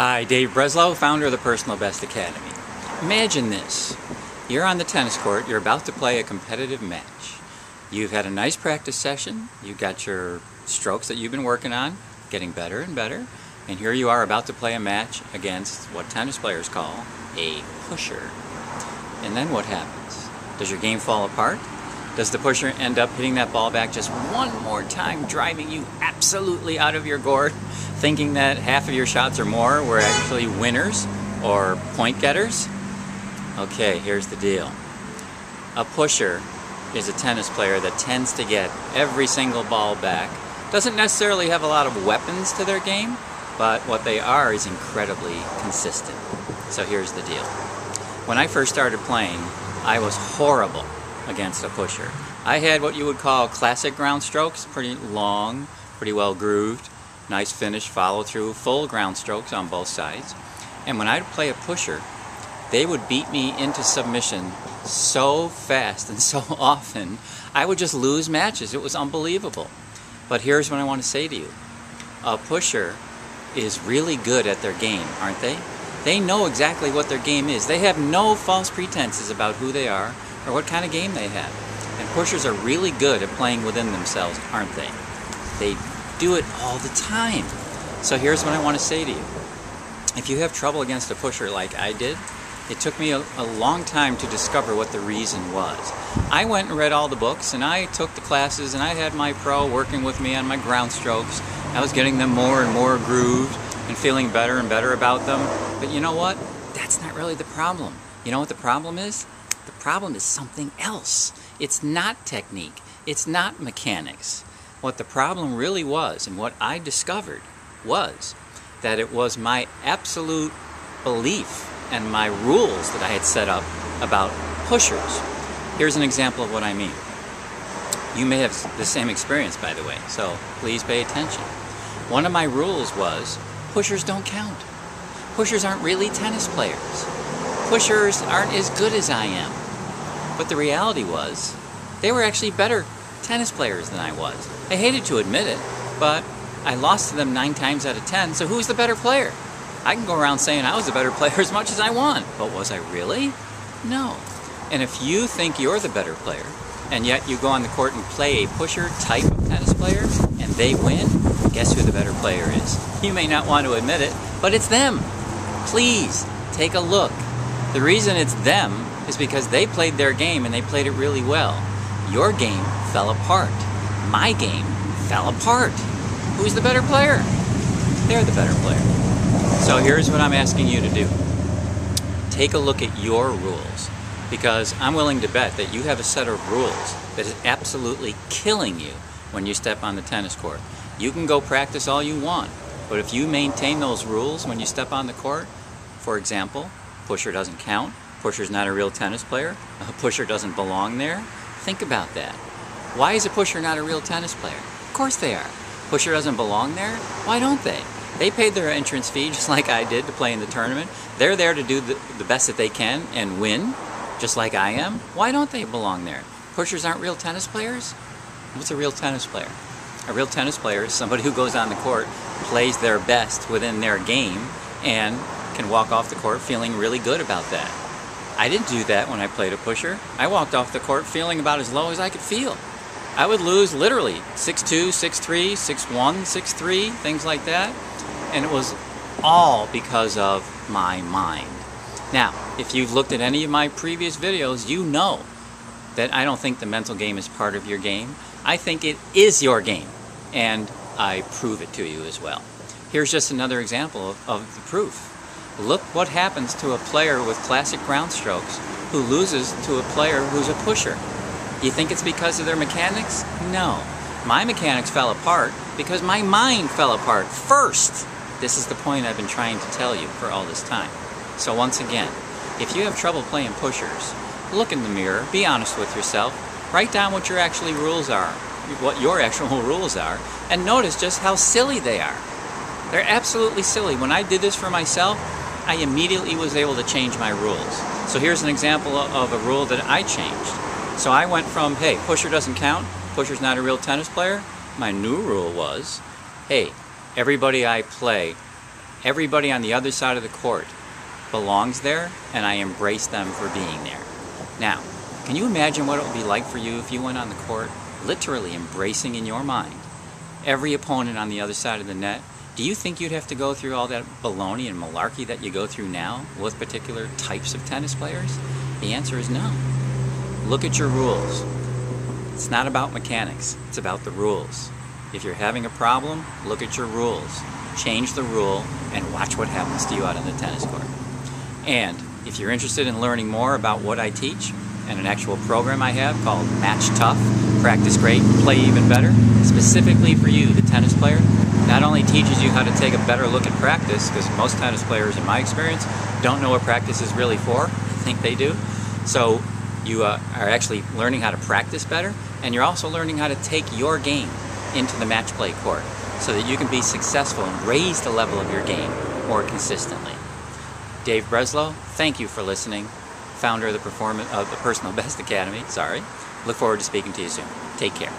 Hi, Dave Breslow, founder of the Personal Best Academy. Imagine this. You're on the tennis court, you're about to play a competitive match. You've had a nice practice session, you've got your strokes that you've been working on, getting better and better, and here you are about to play a match against what tennis players call a pusher. And then what happens? Does your game fall apart? Does the pusher end up hitting that ball back just one more time, driving you absolutely out of your gourd, thinking that half of your shots or more were actually winners or point getters? Okay, here's the deal. A pusher is a tennis player that tends to get every single ball back. Doesn't necessarily have a lot of weapons to their game, but what they are is incredibly consistent. So here's the deal. When I first started playing, I was horrible against a pusher. I had what you would call classic ground strokes, pretty long, pretty well grooved, nice finish, follow through, full ground strokes on both sides. And when I'd play a pusher, they would beat me into submission so fast and so often, I would just lose matches. It was unbelievable. But here's what I want to say to you. A pusher is really good at their game, aren't they? They know exactly what their game is. They have no false pretenses about who they are or what kind of game they have. And pushers are really good at playing within themselves, aren't they? They do it all the time. So here's what I want to say to you. If you have trouble against a pusher like I did, it took me a long time to discover what the reason was. I went and read all the books, and I took the classes, and I had my pro working with me on my ground strokes. I was getting them more and more grooved and feeling better and better about them. But you know what? That's not really the problem. You know what the problem is? The problem is something else. It's not technique. It's not mechanics. What the problem really was, and what I discovered, was that it was my absolute belief and my rules that I had set up about pushers. Here's an example of what I mean. You may have the same experience, by the way, so please pay attention. One of my rules was pushers don't count. Pushers aren't really tennis players. Pushers aren't as good as I am. But the reality was, they were actually better tennis players than I was. I hated to admit it, but I lost to them 9 times out of 10, so who's the better player? I can go around saying I was the better player as much as I want, but was I really? No. And if you think you're the better player, and yet you go on the court and play a pusher type of tennis player, and they win, guess who the better player is? You may not want to admit it, but it's them. Please, take a look. The reason it's them is because they played their game and they played it really well. Your game fell apart. My game fell apart. Who's the better player? They're the better player. So here's what I'm asking you to do. Take a look at your rules, because I'm willing to bet that you have a set of rules that is absolutely killing you when you step on the tennis court. You can go practice all you want, but if you maintain those rules when you step on the court, for example, pusher doesn't count, pusher's not a real tennis player, a pusher doesn't belong there, think about that. Why is a pusher not a real tennis player? Of course they are. Pusher doesn't belong there? Why don't they? They paid their entrance fee just like I did to play in the tournament. They're there to do the best that they can and win, just like I am. Why don't they belong there? Pushers aren't real tennis players? What's a real tennis player? A real tennis player is somebody who goes on the court, plays their best within their game, and can walk off the court feeling really good about that. I didn't do that when I played a pusher. I walked off the court feeling about as low as I could feel. I would lose literally 6-2, 6-3, 6-1, 6-3, things like that. And it was all because of my mind. Now, if you've looked at any of my previous videos, you know that I don't think the mental game is part of your game. I think it is your game, and I prove it to you as well. Here's just another example of the proof. Look what happens to a player with classic ground strokes who loses to a player who's a pusher. You think it's because of their mechanics? No. My mechanics fell apart because my mind fell apart first. This is the point I've been trying to tell you for all this time. So once again, if you have trouble playing pushers, look in the mirror, be honest with yourself, write down what your actual rules are, and notice just how silly they are. They're absolutely silly. When I did this for myself, I immediately was able to change my rules. So here's an example of a rule that I changed. So I went from, hey, pusher doesn't count, pusher's not a real tennis player. My new rule was, hey, everybody I play Everybody on the other side of the court belongs there, and I embrace them for being there. Now, can you imagine what it would be like for you if you went on the court literally embracing in your mind every opponent on the other side of the net? Do you think you'd have to go through all that baloney and malarkey that you go through now with particular types of tennis players? The answer is no. Look at your rules. It's not about mechanics, it's about the rules. If you're having a problem, look at your rules. Change the rule and watch what happens to you out on the tennis court. And if you're interested in learning more about what I teach and an actual program I have called Match Tough, Practice Great, Play Even Better, specifically for you, the tennis player, not only teaches you how to take a better look at practice, because most tennis players, in my experience, don't know what practice is really for. I think they do. So you are actually learning how to practice better, and you're also learning how to take your game into the match play court so that you can be successful and raise the level of your game more consistently. Dave Breslow, thank you for listening. Founder of the Personal Best Academy. Look forward to speaking to you soon. Take care.